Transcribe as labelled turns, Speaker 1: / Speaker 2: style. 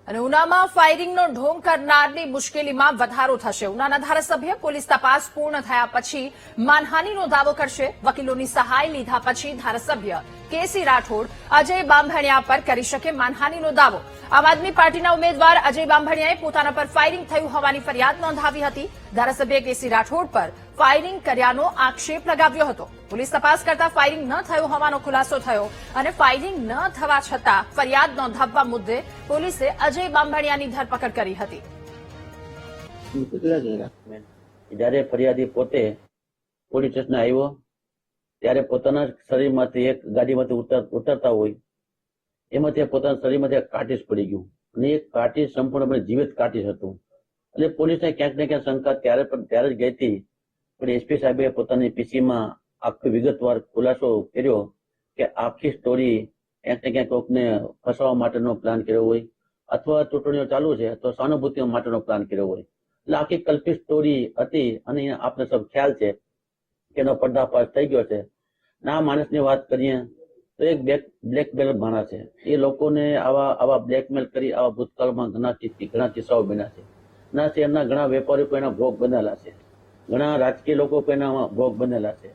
Speaker 1: અને ઉનામાં ફાયરિંગનો ઢોંગ કરનારની મુશ્કેલીમાં વધારો થશે. ઉનાના ધારાસભ્ય પોલીસ તપાસ પૂર્ણ થયા પછી માનહાનિનો દાવો કરશે. વકીલોની સહાય લીધા પછી ધારાસભ્ય કેસી રાઠોડ અજય બાંભણિયા પર કરી શકે માનહાનિનો દાવો. આમ આદમી પાર્ટીના ઉમેદવાર અજય બાંભણિયાએ પોતાના પર ફાયરિંગ થયું હોવાની ફરિયાદ નોંધાવી હતી. ધારાસભ્ય કેસી રાઠોડ પર ફાયરિંગ કર્યાનો આક્ષેપ લગાવ્યો હતો. પોલીસ તપાસ કરતા ફાયરિંગ ન થયું હોવાનો ખુલાસો થયો અને ફાયરિંગ ન થવા છતાં ફરિયાદ નોંધાવવા મુદ્દે પોલીસે અજય બાંભણિયાની ધરપકડ કરી હતી.
Speaker 2: જયારે ફરિયાદી પોતે પોલીસ સ્ટેશન આવ્યો ત્યારે પોતાના શરીરમાંથી એક ગાડીમાંથી ઉતરતા હોય એમાંથી પોતાના શરીરમાંથી એક કાર્ટીસ પડી ગયું અને એ કાર્ટીસ સંપૂર્ણપણે જીવિત કાર્ટીસ હતું. એટલે પોલીસને ક્યાંક ને ક્યાંક શંકા ત્યારે જ ગઈ હતી. પણ એસપી સાહેબે પોતાની પીસીમાં આખો વિગતવાર ખુલાસો કર્યો કે આખી સ્ટોરી ક્યાંક ને ક્યાંક કોકને ફસાવવા માટેનો પ્લાન કર્યો હોય અથવા ચૂંટણીઓ ચાલુ છે તો સહાનુભૂતિ માટેનો પ્લાન કર્યો હોય. એટલે આખી કલ્પિત સ્ટોરી હતી અને આપને સૌ ખ્યાલ છે કે એનો પર્દાફાશ થઈ ગયો છે. આ માણસની વાત કરીએ તો એક બ્લેકમેલ માણસ છે. એ લોકોને આવા બ્લેકમેલ કરી આવા ભૂતકાળમાં ઘણા કિસ્સાઓ બન્યા છે. ના શહેરના ઘણા વેપારીઓ એના ભોગ બનેલા છે, ઘણા રાજકીય લોકો એના ભોગ બનેલા છે.